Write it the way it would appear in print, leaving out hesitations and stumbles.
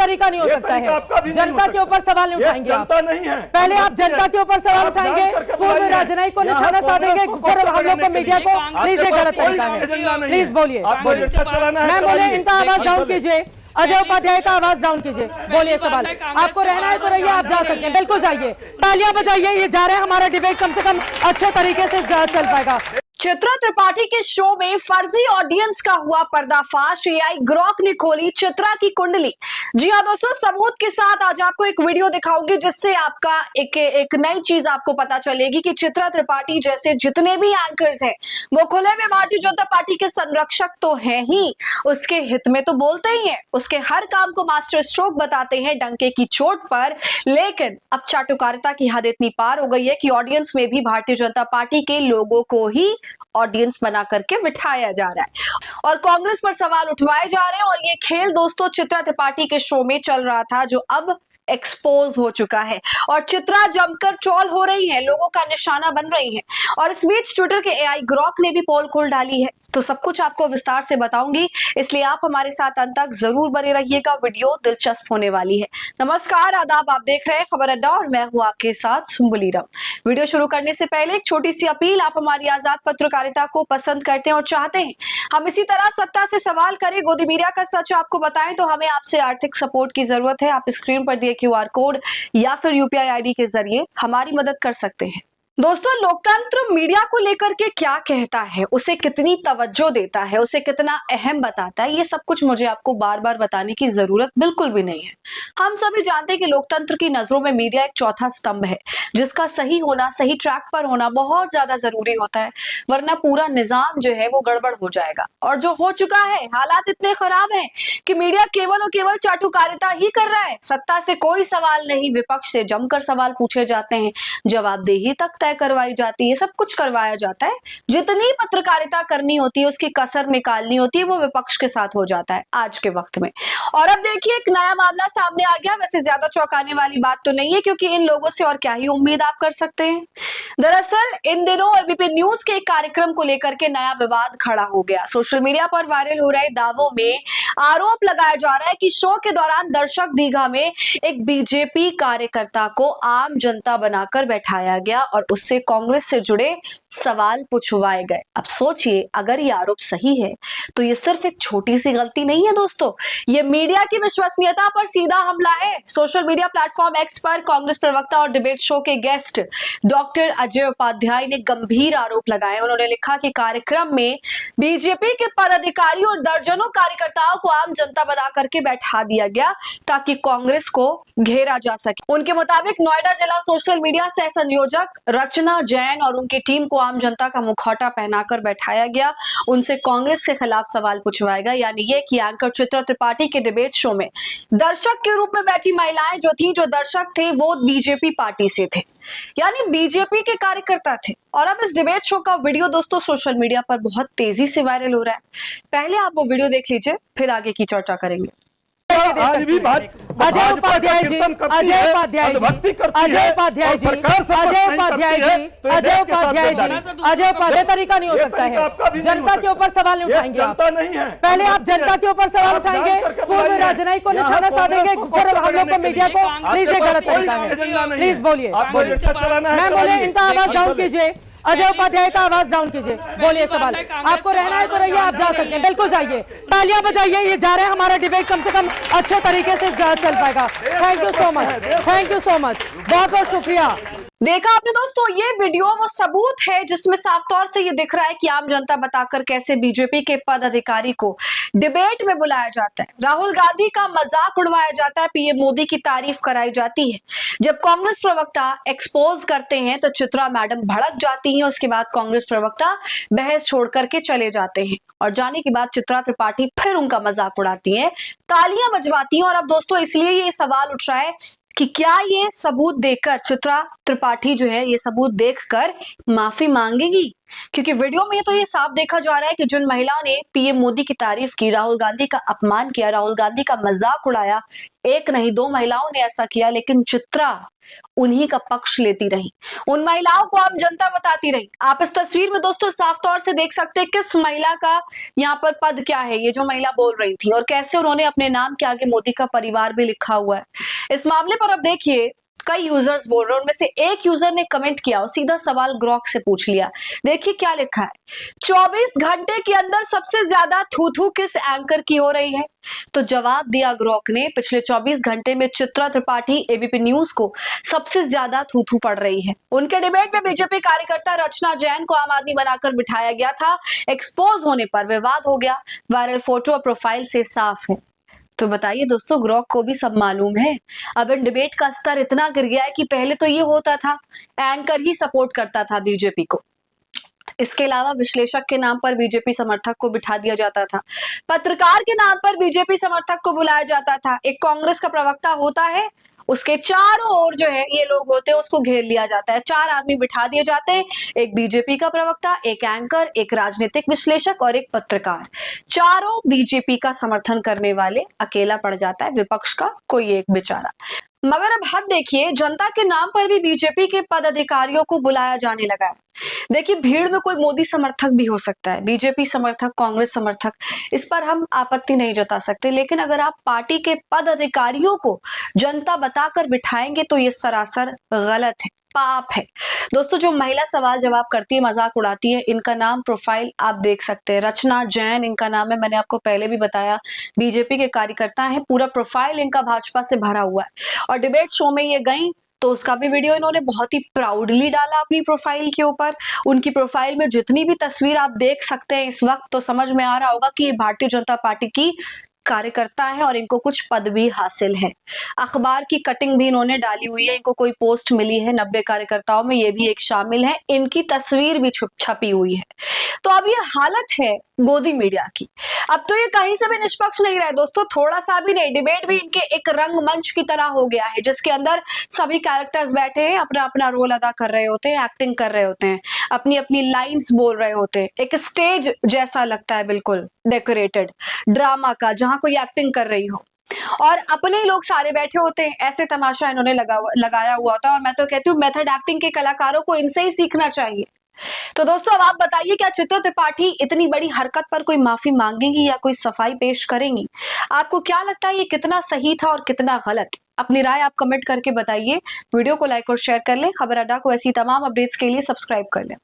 तरीका नहीं हो सकता है। जनता के ऊपर सवाल नहीं उठाएंगे आप। नहीं है। पहले आप जनता के ऊपर सवाल उठाएंगे, पूर्व राजनयिक को निशाना साधेंगे, फिर हम लोग को मीडिया को। प्लीज ये गलत तरीका है, प्लीज बोलिए। मैं बोले इनका आवाज डाउन कीजिए, अजय उपाध्याय का आवाज डाउन कीजिए, बोलिए सवाल। आपको रहना है तो रहिए, आप जा सकते हैं, बिल्कुल जाइए, तालियां बजाइए। ये जा रहे हैं, हमारा डिबेट कम से कम अच्छे तरीके से चल पाएगा। चित्रा त्रिपाठी के शो में फर्जी ऑडियंस का हुआ पर्दाफाश। एआई ग्रॉक ने खोली चित्रा की कुंडली। जी हाँ दोस्तों, सबूत के साथ आज आपको एक वीडियो दिखाऊंगी जिससे आपका एक नई चीज आपको पता चलेगी कि चित्रा त्रिपाठी जैसे जितने भी एंकर्स हैं वो खुले में भारतीय जनता पार्टी के संरक्षक तो हैं ही, उसके हित में तो बोलते ही हैं, उसके हर काम को मास्टर स्ट्रोक बताते हैं डंके की चोट पर। लेकिन अब चाटुकारिता की हद इतनी पार हो गई है कि ऑडियंस में भी भारतीय जनता पार्टी के लोगों को ही ऑडियंस बना करके बिठाया जा रहा है और कांग्रेस पर सवाल उठवाए जा रहे हैं। और ये खेल दोस्तों चित्रा त्रिपाठी के शो में चल रहा था जो अब एक्सपोज हो चुका है और चित्रा जमकर ट्रोल हो रही है, लोगों का निशाना बन रही है। और इस बीच ट्विटर के एआई ग्रॉक ने भी पोल खोल डाली है, तो सब कुछ आपको विस्तार से बताऊंगी, इसलिए आप हमारे साथ अंत तक जरूर बने रहिएगा, वीडियो दिलचस्प होने वाली है। नमस्कार, आदाब, आप देख रहे हैं खबर अड्डा और मैं हूं आपके साथ सुम्बुली राम। वीडियो शुरू करने से पहले एक छोटी सी अपील, आप हमारी आजाद पत्रकारिता को पसंद करते हैं और चाहते हैं हम इसी तरह सत्ता से सवाल करें, गोदी मीडिया का सच आपको बताएं, तो हमें आपसे आर्थिक सपोर्ट की जरूरत है। आप स्क्रीन पर दिए क्यूआर कोड या फिर यूपीआई आईडी के जरिए हमारी मदद कर सकते हैं। दोस्तों, लोकतंत्र मीडिया को लेकर के क्या कहता है, उसे कितनी तवज्जो देता है, उसे कितना अहम बताता है, ये सब कुछ मुझे आपको बार बार बताने की जरूरत बिल्कुल भी नहीं है। हम सभी जानते हैं कि लोकतंत्र की नजरों में मीडिया एक चौथा स्तंभ है जिसका सही होना, सही ट्रैक पर होना बहुत ज्यादा जरूरी होता है, वरना पूरा निजाम जो है वो गड़बड़ हो जाएगा। और जो हो चुका है, हालात इतने खराब हैं कि मीडिया केवल और केवल चाटुकारिता ही कर रहा है। सत्ता से कोई सवाल नहीं, विपक्ष से जमकर सवाल पूछे जाते हैं, जवाबदेही तक करवाई जाती है, सब कुछ करवाया जाता है। जितनी पत्रकारिता करनी होती है, उसकी कसर निकालनी होती है, वो विपक्ष के साथ हो जाता है आज के वक्त में। और अब देखिए एक नया मामला सामने आ गया। वैसे ज्यादा चौंकाने वाली बात तो नहीं है क्योंकि इन लोगों से और क्या ही उम्मीद आप कर सकते हैं। दरअसल इन दिनों एबीपी न्यूज के एक कार्यक्रम को लेकर के नया विवाद खड़ा हो गया। सोशल मीडिया पर वायरल हो रहे दावों में आरोप लगाया जा रहा है कि शो के दौरान दर्शक दीघा में एक बीजेपी कार्यकर्ता को आम जनता बनाकर बैठाया गया और उससे कांग्रेस से जुड़े सवाल पूछवाए गए। अब सोचिए, अगर ये आरोप सही है तो ये सिर्फ एक छोटी सी गलती नहीं है दोस्तों, ये मीडिया की विश्वसनीयता पर सीधा हमला है। सोशल मीडिया प्लेटफॉर्म एक्स पर कांग्रेस प्रवक्ता और डिबेट शो के गेस्ट डॉक्टर अजय उपाध्याय ने गंभीर आरोप लगाए। उन्होंने लिखा कि कार्यक्रम में बीजेपी के पदाधिकारी और दर्जनों कार्यकर्ताओं को आम जनता बना करके बैठा दिया गया ताकि कांग्रेस को घेरा जा सके। उनके मुताबिक नोएडा जिला सोशल मीडिया सह संयोजक रचना जैन और उनकी टीम को आम जनता का मुखौटा पहनाकर बैठाया गया, उनसे कांग्रेस के खिलाफ सवाल पूछवाया गया। यानी ये कि एंकर चित्रा त्रिपाठी के डिबेट शो में दर्शक के रूप में बैठी महिलाएं जो दर्शक थे वो बीजेपी पार्टी से थे, यानी बीजेपी के कार्यकर्ता थे। और अब इस डिबेट शो का वीडियो दोस्तों सोशल मीडिया पर बहुत तेजी से वायरल हो रहा है। पहले आप वो वीडियो देख लीजिए, फिर आगे की चर्चा करेंगे। आज भी अजय उपाध्याय जी, अजय उपाध्याय जी, अजय उपाध्याय जी, अजय उपाध्याय जी, अजय उपाध्याय जी, अजय उपाध्याय तरीका नहीं हो सकता है। जनता के ऊपर सवाल नहीं उठाएंगे आप। पहले आप जनता के ऊपर सवाल उठाएंगे, पूर्व राजनयिक को निशाना साधेंगे, फिर हम लोग को मीडिया को। प्लीज ये गलत तरीका है, प्लीज बोलिए। मैं बोले इनका आवाज डाउन कीजिए, अजय उपाध्याय का आवाज डाउन कीजिए, बोलिए सवाल। आपको रहना है तो रहिए, आप जा सकते हैं, बिल्कुल जाइए, तालियां बजाइए। ये जा रहे हैं, हमारा डिबेट कम से कम अच्छे तरीके से चल पाएगा। Thank you so much, thank you so much, बहुत बहुत शुक्रिया। देखा आपने दोस्तों, ये वीडियो वो सबूत है जिसमें साफ तौर से ये दिख रहा है कि आम जनता बताकर कैसे बीजेपी के पद अधिकारी को डिबेट में बुलाया जाता है, राहुल गांधी का मजाक उड़वाया जाता है, पीएम मोदी की तारीफ कराई जाती है। जब कांग्रेस प्रवक्ता एक्सपोज करते हैं तो चित्रा मैडम भड़क जाती हैं, उसके बाद कांग्रेस प्रवक्ता बहस छोड़ करके चले जाते हैं और जाने के बाद चित्रा त्रिपाठी फिर उनका मजाक उड़ाती हैं, तालियां बजवाती हैं। और अब दोस्तों इसलिए ये सवाल उठ रहा है कि क्या ये सबूत देकर चित्रा त्रिपाठी जो है ये सबूत देखकर माफी मांगेगी क्योंकि वीडियो में तो ये साफ देखा जा रहा है कि जिन महिलाओं ने पीएम मोदी की तारीफ की, राहुल गांधी का अपमान किया, राहुल गांधी का मजाक उड़ाया, एक नहीं दो महिलाओं ने ऐसा किया, लेकिन चित्रा उन्हीं का पक्ष लेती रही, उन महिलाओं को आम जनता बताती रही। आप इस तस्वीर में दोस्तों साफ तौर से देख सकते हैं किस महिला का यहाँ पर पद क्या है, ये जो महिला बोल रही थी, और कैसे उन्होंने अपने नाम के आगे मोदी का परिवार भी लिखा हुआ है। इस मामले पर अब देखिए कई यूजर्स बोल रहे हैं, उनमें से एक यूजर ने कमेंट किया और सीधा सवाल ग्रॉक से पूछ लिया। देखिए क्या लिखा है, 24 घंटे के अंदर सबसे ज्यादा थू-थू किस एंकर की हो रही है? तो जवाब दिया ग्रॉक ने, पिछले 24 घंटे में चित्रा त्रिपाठी एबीपी न्यूज को सबसे ज्यादा थू-थू पड़ रही है। उनके डिबेट में बीजेपी कार्यकर्ता रचना जैन को आम आदमी बनाकर बिठाया गया था, एक्सपोज होने पर विवाद हो गया, वायरल फोटो और प्रोफाइल से साफ है। तो बताइए दोस्तों, ग्रॉक को भी सब मालूम है। अब इन डिबेट का स्तर इतना गिर गया है कि पहले तो ये होता था एंकर ही सपोर्ट करता था बीजेपी को, इसके अलावा विश्लेषक के नाम पर बीजेपी समर्थक को बिठा दिया जाता था, पत्रकार के नाम पर बीजेपी समर्थक को बुलाया जाता था, एक कांग्रेस का प्रवक्ता होता है, उसके चारों ओर जो है ये लोग होते हैं, उसको घेर लिया जाता है, 4 आदमी बिठा दिए जाते हैं, एक बीजेपी का प्रवक्ता, एक एंकर, एक राजनीतिक विश्लेषक और एक पत्रकार। चारों बीजेपी का समर्थन करने वाले, अकेला पड़ जाता है विपक्ष का कोई एक बेचारा। मगर अब हद देखिए, जनता के नाम पर भी बीजेपी के पदाधिकारियों को बुलाया जाने लगा है। देखिए भीड़ में कोई मोदी समर्थक भी हो सकता है, बीजेपी समर्थक, कांग्रेस समर्थक, इस पर हम आपत्ति नहीं जता सकते, लेकिन अगर आप पार्टी के पदाधिकारियों को जनता बताकर बिठाएंगे तो ये सरासर गलत है, पाप है। दोस्तों जो महिला सवाल जवाब करती है, मजाक उड़ाती है, इनका नाम प्रोफाइल आप देख सकते हैं, रचना जैन इनका नाम है, मैंने आपको पहले भी बताया, बीजेपी के कार्यकर्ता हैं, पूरा प्रोफाइल इनका भाजपा से भरा हुआ है। और डिबेट शो में ये गई तो उसका भी वीडियो इन्होंने बहुत ही प्राउडली डाला अपनी प्रोफाइल के ऊपर। उनकी प्रोफाइल में जितनी भी तस्वीर आप देख सकते हैं इस वक्त, तो समझ में आ रहा होगा कि ये भारतीय जनता पार्टी की कार्यकर्ता है और इनको कुछ पद भी हासिल है। अखबार की कटिंग भी इन्होंने डाली हुई है, इनको कोई पोस्ट मिली है 90 कार्यकर्ताओं में, ये भी एक शामिल है, इनकी तस्वीर भी छपी हुई है। तो अब ये हालत है गोदी मीडिया की। अब तो ये कहीं से भी निष्पक्ष नहीं रहे दोस्तों, थोड़ा सा भी नहीं। डिबेट भी इनके एक रंगमंच की तरह हो गया है, जिसके अंदर सभी कैरेक्टर्स बैठे हैं, अपना अपना रोल अदा कर रहे होते हैं, एक्टिंग कर रहे होते हैं, अपनी अपनी लाइंस बोल रहे होते हैं। एक स्टेज जैसा लगता है, बिल्कुल डेकोरेटेड ड्रामा का, जहां कोई एक्टिंग कर रही हो और अपने लोग सारे बैठे होते हैं। ऐसे तमाशा इन्होंने लगाया हुआ होता है। और मैं तो कहती हूँ मेथड एक्टिंग के कलाकारों को इनसे ही सीखना चाहिए। तो दोस्तों अब आप बताइए, क्या चित्रा त्रिपाठी इतनी बड़ी हरकत पर कोई माफी मांगेंगी या कोई सफाई पेश करेंगी? आपको क्या लगता है ये कितना सही था और कितना गलत? अपनी राय आप कमेंट करके बताइए। वीडियो को लाइक और शेयर कर लें। खबर अड्डा को ऐसी तमाम अपडेट्स के लिए सब्सक्राइब कर लें।